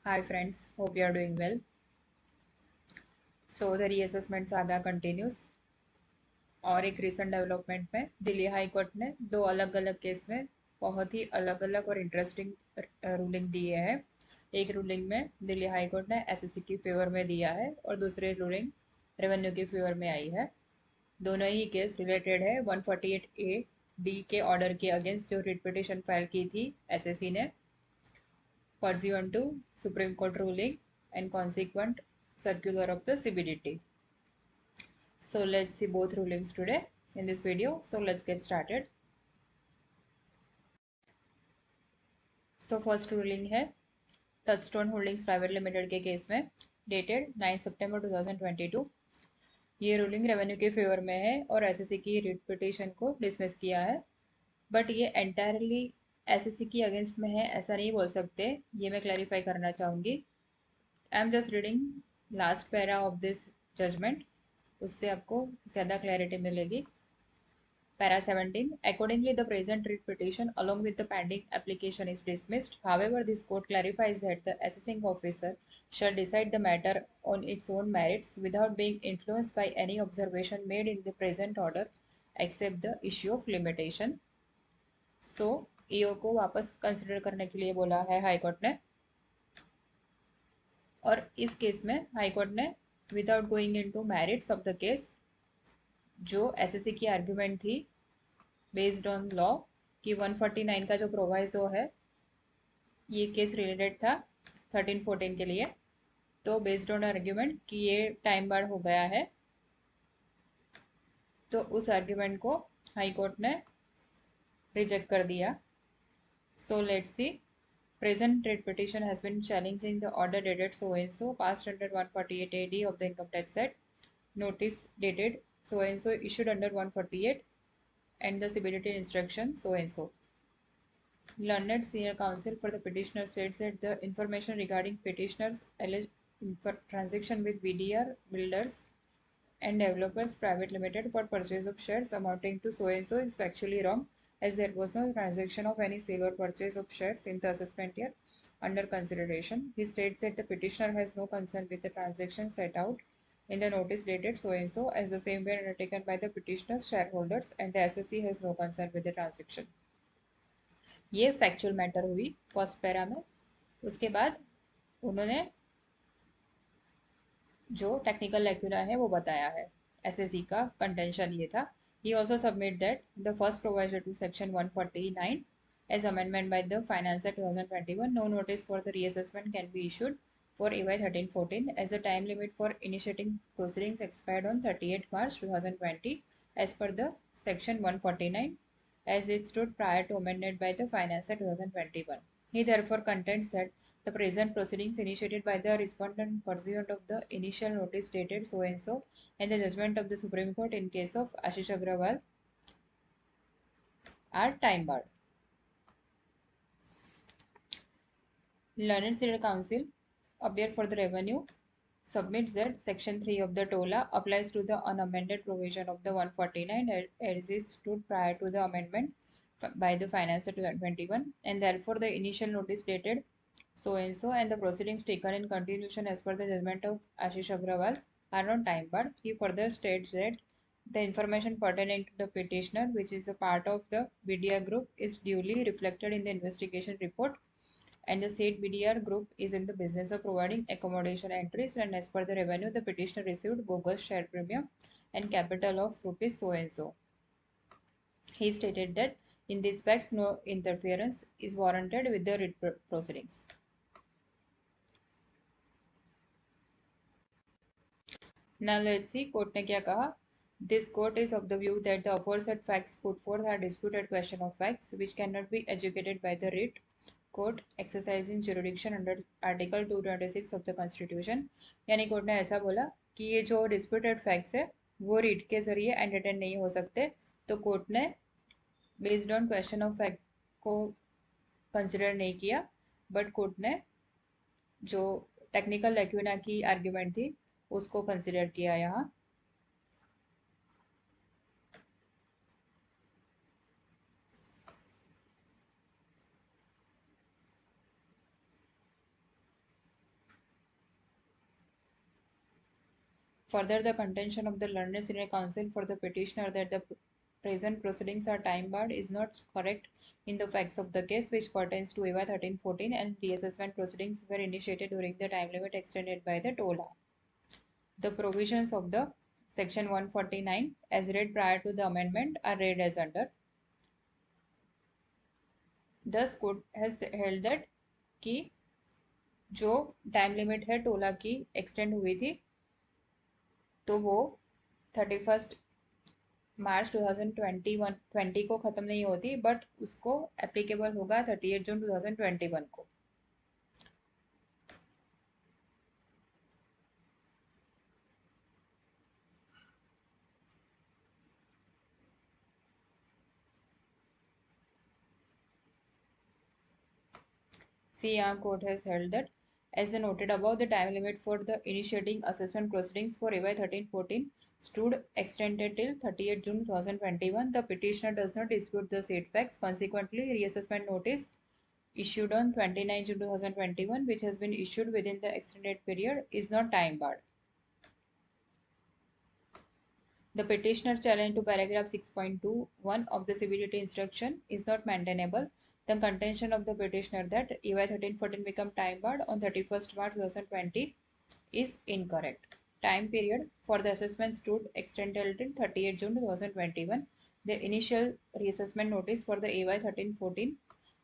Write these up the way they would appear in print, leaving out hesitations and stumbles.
Hi friends, hope you are doing well. So the reassessment saga continues और एक recent development में Delhi high court ने दो अलग अलग केस में बहुत ही अलग अलग और इंटरेस्टिंग रूलिंग दिए हैं। एक रूलिंग में दिल्ली हाई कोर्ट ने एसएससी की फेवर में दिया है और दूसरी रूलिंग रेवेन्यू की फेवर में आई है। दोनों ही केस रिलेटेड है 148A डी के ऑर्डर के अगेंस्ट जो रिट पिटिशन फाइल की थी एसएससी ने pursuant to Supreme Court ruling and consequent circular of the CBDT. So let's see both rulings today in this video. So let's get started. So first ruling है touchstone holdings private limited के case में dated 9 सितंबर 2022। ये ruling revenue के favour में है और SSC की writ petition को डिसमिस किया है, बट ये एंटायरली एसएससी की अगेंस्ट में है ऐसा नहीं बोल सकते। ये मैं क्लैरिफाई करना चाहूँगी। I am just reading last para of this judgement, उससे आपको ज़्यादा क्लैरिटी मिलेगी। Para 17. Accordingly, the present writ petition along with the pending application is dismissed. However, this court clarifies that the assessing officer shall decide the matter on its own merits without being influenced by any observation made in the present order except the issue of limitation. So, EO को वापस consider करने के लिए बोला है high court ने, और इस केस में हाई कोर्ट ने without going into merits of the case जो एसएससी की आर्ग्यूमेंट थी बेस्ड ऑन लॉ कि 149 का जो प्रोवाइजो है ये केस रिलेटेड था 1314 के लिए, तो बेस्ड ऑन आर्ग्यूमेंट कि ये टाइम बार हो गया है, तो उस आर्ग्यूमेंट को हाई कोर्ट ने रिजेक्ट कर दिया। So let's see, present writ petition has been challenging the order dated so and so passed under 148 AD of the Income Tax Act. Notice dated so and so issued under 148 and the CBDT instruction so and so. Learned senior counsel for the petitioner said that the information regarding petitioner's alleged transaction with BDR Builders and Developers Private Limited for purchase of shares amounting to so and so is factually wrong, as there was no transaction of any sale or purchase of shares in the assessment year under consideration. He states that the petitioner has no concern with the transaction set out in the notice dated so and so, as the same were undertaken by the petitioner's shareholders, and the SSC has no concern with the transaction. ये factual matter हुई first para में। उसके बाद उन्होंने जो technical लेक्यूरा है वो बताया है। एसएससी का कंटेंशन ये था। He also submit that the first proviso to section 149 as amendment by the Finance Act 2021, no notice for the reassessment can be issued for EY 1314 as the time limit for initiating proceedings expired on 38 March 2020 as per the section 149 as it stood prior to amendment by the Finance Act 2021. He therefore contends that the present proceedings initiated by the respondent pursuant of the initial notice dated so and so and the judgment of the Supreme Court in case of Ashish Agrawal are time barred. Learned Senior Counsel appear for the revenue submits that Section 3 of the TOLA applies to the unamended provision of the 149 as is stood prior to the amendment by the Finance Act 2021, and therefore the initial notice dated so and so and the proceedings taken in continuation as per the judgment of Ashish Agrawal are not time barred. He further states that the information pertaining to the petitioner, which is a part of the BDR group, is duly reflected in the investigation report, and the said BDR group is in the business of providing accommodation entries, and as per the revenue the petitioner received bogus share premium and capital of rupees so and so. He stated that in these facts no interference is warranted with the writ proceedings. Now let's see court ने क्या कहा. This court is of the view that the aforesaid facts put forth are disputed question of facts which cannot be adjudicated by the writ court exercising jurisdiction under article 226 of the constitution. यानी court ने ऐसा बोला कि ये जो disputed facts है वो रीट के जरिए एंटरटेन नहीं हो सकते, तो कोर्ट ने based on question of fact को कंसिडर नहीं किया, बट कोर्ट ने जो टेक्निकल लैक्यूना की आर्ग्यूमेंट थी उसको कंसिडर किया यहाँ। Further, the contention of the learned senior counsel for the petitioner that the present proceedings are time barred is not correct in the facts of the case, which pertains to EY 1314, and reassessment proceedings were initiated during the time limit extended by the TOLA. The provisions of the Section 149 as read prior to the amendment are read as under. Thus court has held that कि जो time limit है टोला की extend हुई थी तो वो 31 मार्च 2020 को ख़त्म नहीं होती, बट उसको एप्लीकेबल होगा 30 जून 2021 को. See, यहाँ court has held that as noted above, the time limit for the initiating assessment proceedings for EY 1314 stood extended till 30th June 2021. The petitioner does not dispute the said facts. Consequently, reassessment notice issued on 29 June 2021, which has been issued within the extended period, is not time barred. The petitioner's challenge to paragraph 6.21 of the CBDT instruction is not maintainable. The contention of the petitioner that EY 1314 become time barred on 31st March 2020 is incorrect. Time period for the assessment stood extended till 30th June 2021. The initial reassessment notice for the EY 1314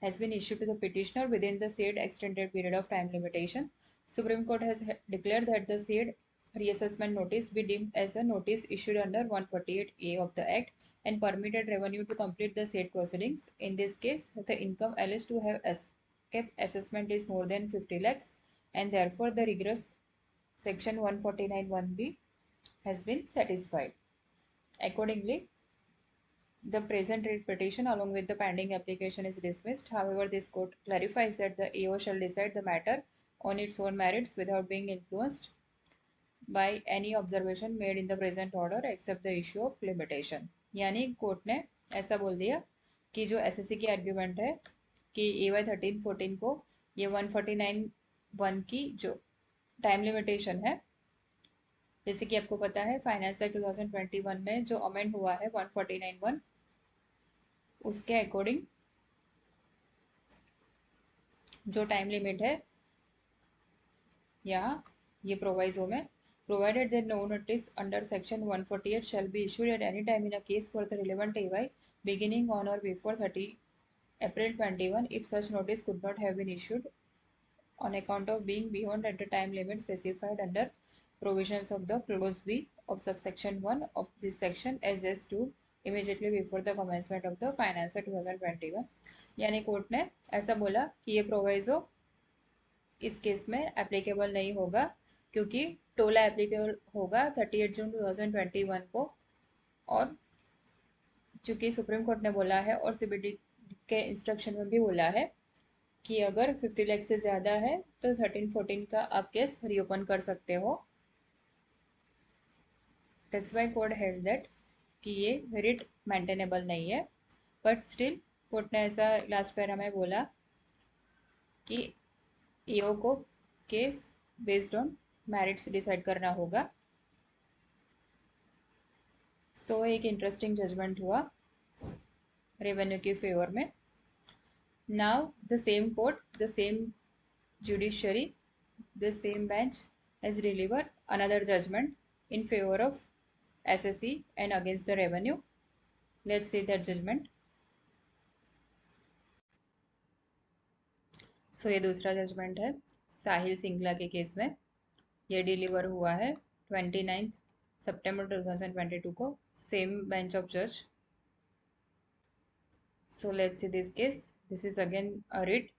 has been issued to the petitioner within the said extended period of time limitation. Supreme Court has declared that the said reassessment notice be deemed as a notice issued under 148A of the Act and permitted revenue to complete the said proceedings. In this case, the income alleged to have escaped assessment is more than 50 lakhs, and therefore the rigorous Section 149(1)(b) has been satisfied. Accordingly, the present writ petition along with the pending application is dismissed. However, this court clarifies that the AO shall decide the matter on its own merits without being influenced by any observation made in the present order except the issue of limitation. यानी court ने ऐसा बोल दिया कि जो SSC की argument है कि AY 1314 को ये 149(1) की जो टाइम लिमिटेशन है, जैसे कि आपको पता है फाइनेंस एक्ट 2021 में जो अमेंड हुआ है 149(1), उसके अकॉर्डिंग जो टाइम लिमिट है यहाँ ये प्रोवाइजो में provided that no notice under section 148 shall be issued at any time in a case for the relevant AY beginning on or before 30 April 21 if such notice could not have been issued on account of being beyond at the time limit specified under provisions of the clause B of subsection 1 of this section as just to immediately before the commencement of the finance year 2021. यानी court ने ऐसा बोला कि ये proviso इस case में applicable नहीं होगा क्योंकि टोला एप्लीकेबल होगा 30 जून 2021 को, और चूंकि सुप्रीम कोर्ट ने बोला है और सीबीडी के इंस्ट्रक्शन में भी बोला है कि अगर 50 लाख से ज़्यादा है तो 1314 का आप केस रीओपन कर सकते हो. That's why court held that कि ये रिट मेंटेनेबल नहीं है, बट स्टिल कोर्ट ने ऐसा लास्ट पैरा में बोला कि ईओ को case based on merits decide करना होगा. सो एक इंटरेस्टिंग जजमेंट हुआ रेवेन्यू के फेवर में. Now the same court, the same judiciary, the same bench has deliver another judgment in favour of SSC and against the revenue. Let's see that judgment. So ये दूसरा judgement है साहिल सिंगला के case में. ये deliver हुआ है 29 सितंबर 2022 को, सेम बेंच ऑफ जज. So let's see this case. This is again a writ.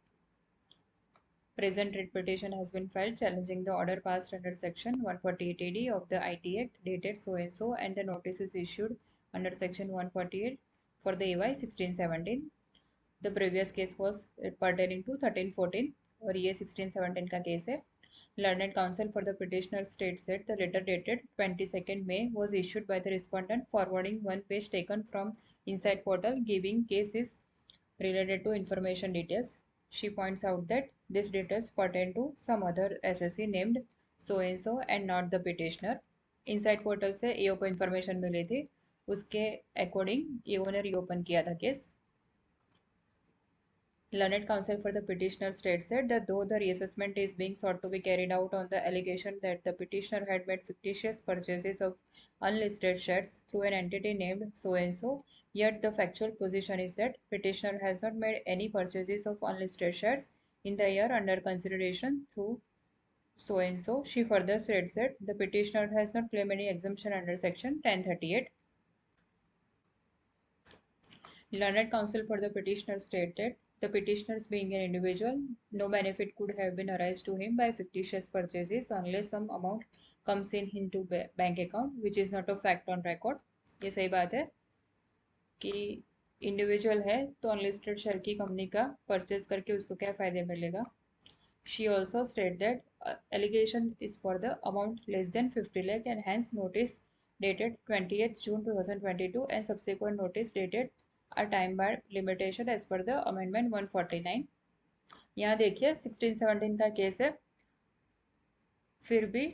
Present writ petition has been filed challenging the order passed under section 148 AD of the IT Act dated so and so, and the notice is issued under section 148 for the AY 1617. The previous case was pertaining to 1314 और ये 1617 का case है. Learned counsel for the petitioner states that the letter dated 22nd May was issued by the respondent forwarding one page taken from inside portal giving case is related to information details. She points out that these details pertain to some other SSC named so and so and not the petitioner. Inside portal से EO को information मिली थी, उसके according EO ने reopen किया था case. Learned counsel for the petitioner states that though the reassessment is being sought to be carried out on the allegation that the petitioner had made fictitious purchases of unlisted shares through an entity named so and so, yet the factual position is that petitioner has not made any purchases of unlisted shares in the year under consideration through so and so. She further states that the petitioner has not claimed any exemption under section 1038. Learned counsel for the petitioner stated the petitioners being an individual, no benefit could have been arised to him by fictitious purchases unless some amount comes in into bank account, which is not a fact on record. ये सही बात है कि individual है तो unlisted share की company का purchase करके उसको क्या फ़ायदे मिलेगा. She also stated that allegation is for the amount less than 50 lakh and hence notice dated 20th June 2022 and subsequent notice dated a time bar limitation as per the amendment 149. यहाँ देखिए 1617 का case है, फिर भी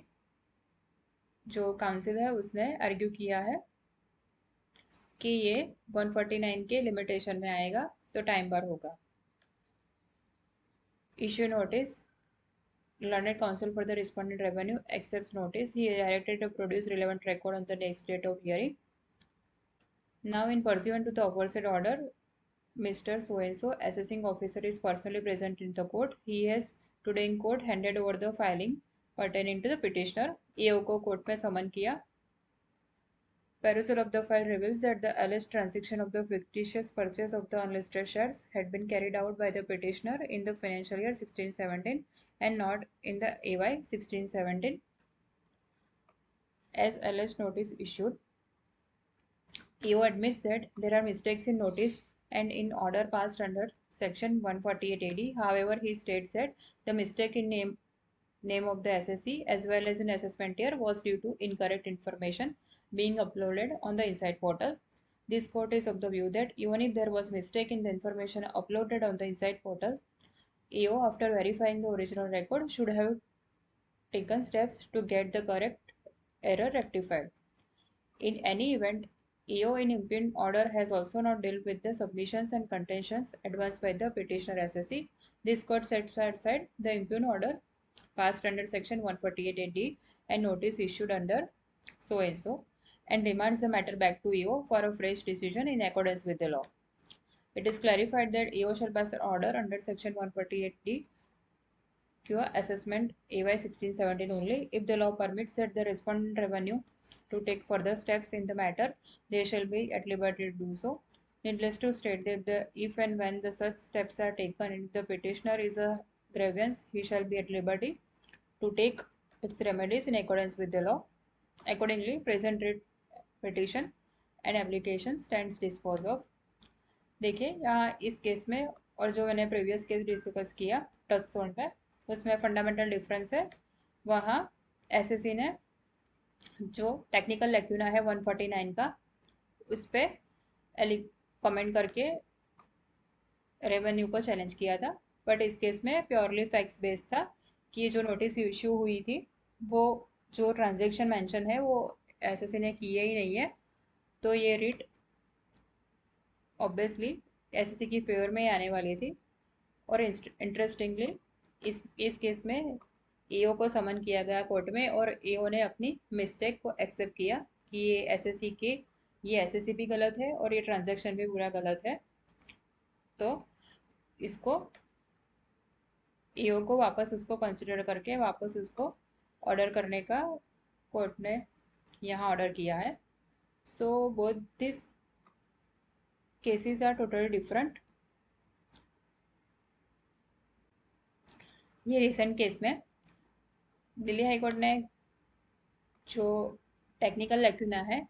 जो council है उसने argue किया है कि ये 149 के लिमिटेशन में आएगा तो टाइम बार होगा. Issue notice. Learned counsel for the respondent revenue accepts notice. He is directed to produce relevant record on the next date of hearing. Now, in pursuant to the aforesaid order, Mr. So-and-so, assessing officer, is personally present in the court. He has today in court handed over the filing pertaining to the petitioner. AO को court में समन किया. Perusal of the file reveals that the alleged transaction of the fictitious purchase of the unlisted shares had been carried out by the petitioner in the financial year 1617 and not in the AY 1617 as alleged notice issued. EO admits that there are mistakes in notice and in order passed under section 148 AD. However, he states that the mistake in name of the SSC as well as in assessment year was due to incorrect information being uploaded on the inside portal. This court is of the view that even if there was mistake in the information uploaded on the inside portal, EO, after verifying the original record, should have taken steps to get the correct error rectified. In any event, EO in impugned order has also not dealt with the submissions and contentions advanced by the petitioner SSC. This court sets aside the impugned order passed under section 148 and notice issued under so and so and remands the matter back to EO for a fresh decision in accordance with the law. It is clarified that EO shall pass an order under section 148D to assessment AY 1617 only if the law permits that the respondent revenue to take further steps in the matter, they shall be at liberty to do so. Needless to state that if and when the such steps are taken, if the petitioner is a grievance, he shall be at liberty to take its remedies in accordance with the law. Accordingly, present writ petition and application stands disposed of. देखिए यहाँ इस case में और जो मैंने previous case discuss किया touch zone पे, उसमें फंडामेंटल डिफरेंस है. वहाँ एसएससी ने जो टेक्निकल लेक्यूना है 149 का उस पर कमेंट करके रेवेन्यू को चैलेंज किया था. बट इस केस में प्योरली फैक्ट्स बेस्ड था कि जो नोटिस इशू हुई थी वो जो ट्रांजेक्शन मेंशन है वो एसएससी ने किए ही नहीं है, तो ये रिट ऑब्वियसली एसएससी की फेवर में ही आने वाली थी. और इंटरेस्टिंगली इस केस में ईओ को समन किया गया कोर्ट में और ईओ ने अपनी मिस्टेक को एक्सेप्ट किया कि ये एसएससी भी गलत है और ये ट्रांजैक्शन भी पूरा गलत है. तो इसको ईओ को वापस उसको कंसिडर करके वापस उसको ऑर्डर करने का कोर्ट ने यहाँ ऑर्डर किया है. So both this cases are totally different. ये रिसेंट केस में दिल्ली हाई कोर्ट ने जो टेक्निकल लेक्यूना है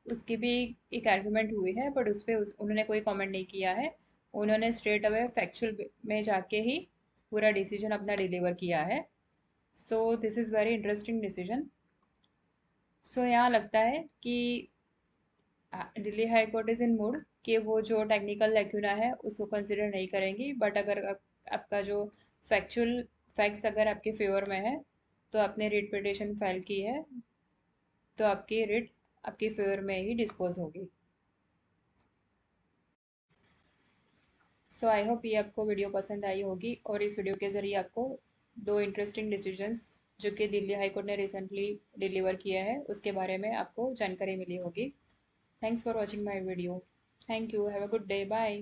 उसकी भी एक आर्गुमेंट हुई है, बट उस पर उन्होंने कोई कमेंट नहीं किया है. उन्होंने स्ट्रेट अवे फैक्चुअल में जाके ही पूरा डिसीजन अपना डिलीवर किया है. So this is very interesting decision. So यहाँ लगता है कि Delhi high court is in mood कि वो जो टेक्निकल लेक्यूना है उसको कंसिडर नहीं करेंगी, बट अगर आपका जो फैक्ट्स अगर आपके फेवर में है तो आपने रिट पिटिशन फाइल की है तो आपकी रिट आपके फेवर में ही डिस्पोज होगी। सो आई होप ये आपको वीडियो पसंद आई होगी और इस वीडियो के ज़रिए आपको दो इंटरेस्टिंग डिसीजंस जो कि दिल्ली हाई कोर्ट ने रिसेंटली डिलीवर किया है उसके बारे में आपको जानकारी मिली होगी। Thanks for watching my video. Thank you. Have a good day. Bye.